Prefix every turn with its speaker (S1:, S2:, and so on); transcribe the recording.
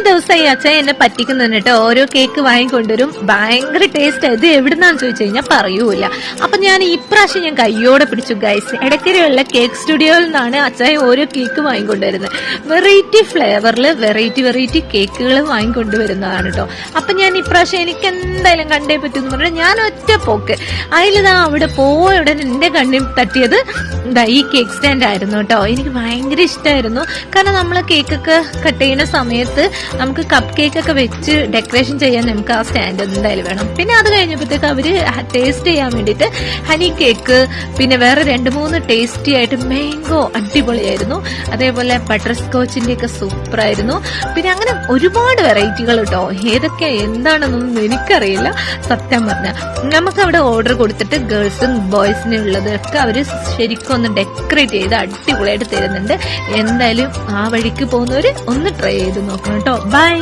S1: ദിവസമായി അച്ഛൻ എന്നെ പറ്റിക്കുന്നുണ്ട് കേട്ടോ. ഓരോ കേക്ക് വാങ്ങിക്കൊണ്ടുവരും, ഭയങ്കര ടേസ്റ്റ്. ഇത് എവിടുന്നാന്ന് ചോദിച്ചു കഴിഞ്ഞാൽ പറയൂല. അപ്പൊ ഞാൻ ഇപ്രാവശ്യം ഞാൻ കയ്യോടെ പിടിച്ചു ഗൈസ്. ഇടയ്ക്കരയുള്ള കേക്ക് സ്റ്റുഡിയോയിൽ നിന്നാണ് അച്ഛൻ ഓരോ കേക്ക് വാങ്ങിക്കൊണ്ടുവരുന്നത്. വെറൈറ്റി ഫ്ലേവറിൽ വെറൈറ്റി കേക്കുകൾ വാങ്ങിക്കൊണ്ടുവരുന്നതാണ് കേട്ടോ. അപ്പൊ ഞാൻ ഇപ്രാവശ്യം എനിക്ക് എന്തായാലും കണ്ടേ പറ്റുമെന്ന് പറഞ്ഞാൽ ഞാൻ ഒറ്റ പോക്ക് അതിലിതാ അവിടെ പോയ ഉടനെ എന്റെ കണ്ണിൽ തട്ടിയത് ഈ കേക്ക് സ്റ്റാൻഡ് ആയിരുന്നു കേട്ടോ. എനിക്ക് ഭയങ്കര ഇഷ്ടമായിരുന്നു. കാരണം നമ്മൾ കേക്കൊക്കെ കട്ട് ചെയ്യുന്ന സമയത്ത് നമുക്ക് കപ്പ് കേക്കൊക്കെ വെച്ച് ഡെക്കറേഷൻ ചെയ്യാൻ നമുക്ക് ആ സ്റ്റാൻഡ് എന്തായാലും വേണം. പിന്നെ അത് കഴിഞ്ഞപ്പോഴത്തേക്ക് അവര് ടേസ്റ്റ് ചെയ്യാൻ വേണ്ടിയിട്ട് ഹണി കേക്ക്, പിന്നെ വേറെ 2-3 ടേസ്റ്റി ആയിട്ട് മാംഗോ അടിപൊളിയായിരുന്നു. അതേപോലെ ബട്ടർ സ്കോച്ചിന്റെ ഒക്കെ സൂപ്പർ ആയിരുന്നു. പിന്നെ അങ്ങനെ ഒരുപാട് വെറൈറ്റികൾ കേട്ടോ. ഏതൊക്കെ എന്താണെന്നൊന്നും എനിക്കറിയില്ല സത്യം പറഞ്ഞ. നമുക്ക് അവിടെ ഓർഡർ കൊടുത്തിട്ട് ഗേൾസും ബോയ്സിനും ഉള്ളതൊക്കെ അവര് ശരിക്കും ഒന്ന് ഡെക്കറേറ്റ് ചെയ്ത് അടിപൊളിയായിട്ട് തരുന്നുണ്ട്. എന്തായാലും ആ വഴിക്ക് പോകുന്നവര് ഒന്ന് ട്രൈ ചെയ്ത് നോക്കണം കേട്ടോ. ബൈ.